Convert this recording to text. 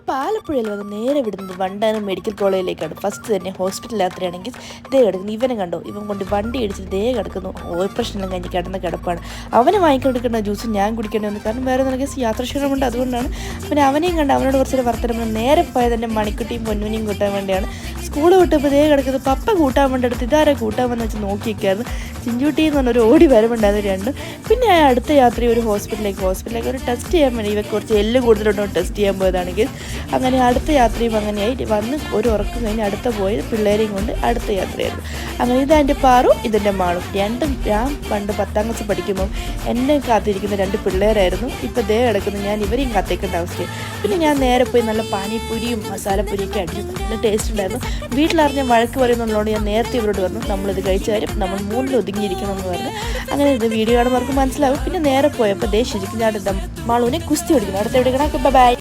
അപ്പോൾ ആലപ്പുഴയിൽ വന്ന് നേരെ വിടുന്നത് വണ്ടാനം മെഡിക്കൽ കോളേജിലേക്കാണ്. ഫസ്റ്റ് തന്നെ ഹോസ്പിറ്റൽ യാത്രയാണെങ്കിൽ ദേ കിടക്കുന്നു. ഇവനെ കണ്ടോ, ഇവൻ കൊണ്ട് വണ്ടി ഇടിച്ചിട്ട് ദേ കിടക്കുന്നു. ഓപ്പറേഷനെല്ലാം കഴിഞ്ഞ് കിടന്ന കിടപ്പാണ്. അവനെ വാങ്ങിക്കൊടുക്കുന്ന ജ്യൂസ് ഞാൻ കുടിക്കേണ്ടി വന്നു, കാരണം വേറെ നിനക്ക് യാത്രാക്ഷീണമുണ്ട്. അതുകൊണ്ടാണ് പിന്നെ അവനെയും കണ്ട് അവനോട് കുറച്ചൊരു വർത്തനം നേരെ പോയത് എൻ്റെ മണിക്കുട്ടിയും പൊന്നുവിനെയും കൂട്ടാൻ വേണ്ടിയാണ്. സ്കൂൾ വിട്ടപ്പോൾ ദേ കിടക്കുന്നത്. പപ്പ കൂട്ടാൻ വേണ്ടി എടുത്ത് ഇതാരെ കൂട്ടാൻ വന്ന് വെച്ച് നോക്കിയിരിക്കുകയായിരുന്നു. ചിഞ്ചൂട്ടി എന്ന് പറഞ്ഞൊരു ഓടി വരവുണ്ടായിരുന്നു രണ്ടും. പിന്നെ അടുത്ത യാത്ര ഒരു ഹോസ്പിറ്റലിലേക്ക് ഒരു ടെസ്റ്റ് ചെയ്യാൻ വേണ്ടി ഇവ കുറച്ച് എല്ല് കൂടുതലുണ്ടോ ടെസ്റ്റ് ചെയ്യാൻ പോയതാണെങ്കിൽ അങ്ങനെ അടുത്ത യാത്രയും അങ്ങനെയായി വന്ന് ഒരു ഉറക്കം കഴിഞ്ഞ് അടുത്ത പോയി പിള്ളേരെയും കൊണ്ട് അടുത്ത യാത്രയായിരുന്നു. അങ്ങനെ ഇതെൻ്റെ പാറും ഇതെൻ്റെ മാളും രണ്ടും. ഞാൻ പണ്ട് 10ാം ക്ലാസ് പഠിക്കുമ്പം എന്നെ കാത്തിരിക്കുന്ന 2 പിള്ളേരായിരുന്നു. ഇപ്പോൾ ദേ കിടക്കുന്നു. ഞാൻ ഇവരെയും കാത്തേക്കേണ്ട അവസ്ഥയാണ്. പിന്നെ ഞാൻ നേരെ പോയി നല്ല പാനിപ്പൂരിയും മസാലപ്പൂരിയൊക്കെ അടിച്ചു. നല്ല ടേസ്റ്റ് ഉണ്ടായിരുന്നു. വീട്ടിലറിഞ്ഞ വഴക്ക് പറയുന്നുള്ളതുകൊണ്ട് ഞാൻ നേരത്തെ ഇവരോട് പറഞ്ഞു നമ്മളിത് കഴിച്ച കാര്യം നമ്മൾ 3 ഒതുങ്ങിയിരിക്കണം എന്ന് പറഞ്ഞു. അങ്ങനെ ഇത് വീഡിയോ കാണുമ്പോൾ അവർക്ക് മനസ്സിലാവും. പിന്നെ നേരെ പോയപ്പോൾ ദേ ശരിക്കും ഞാൻ മാളൂനെ കുസ്തി ഓടിക്കുന്നു. അടുത്ത എവിടെ ബൈ.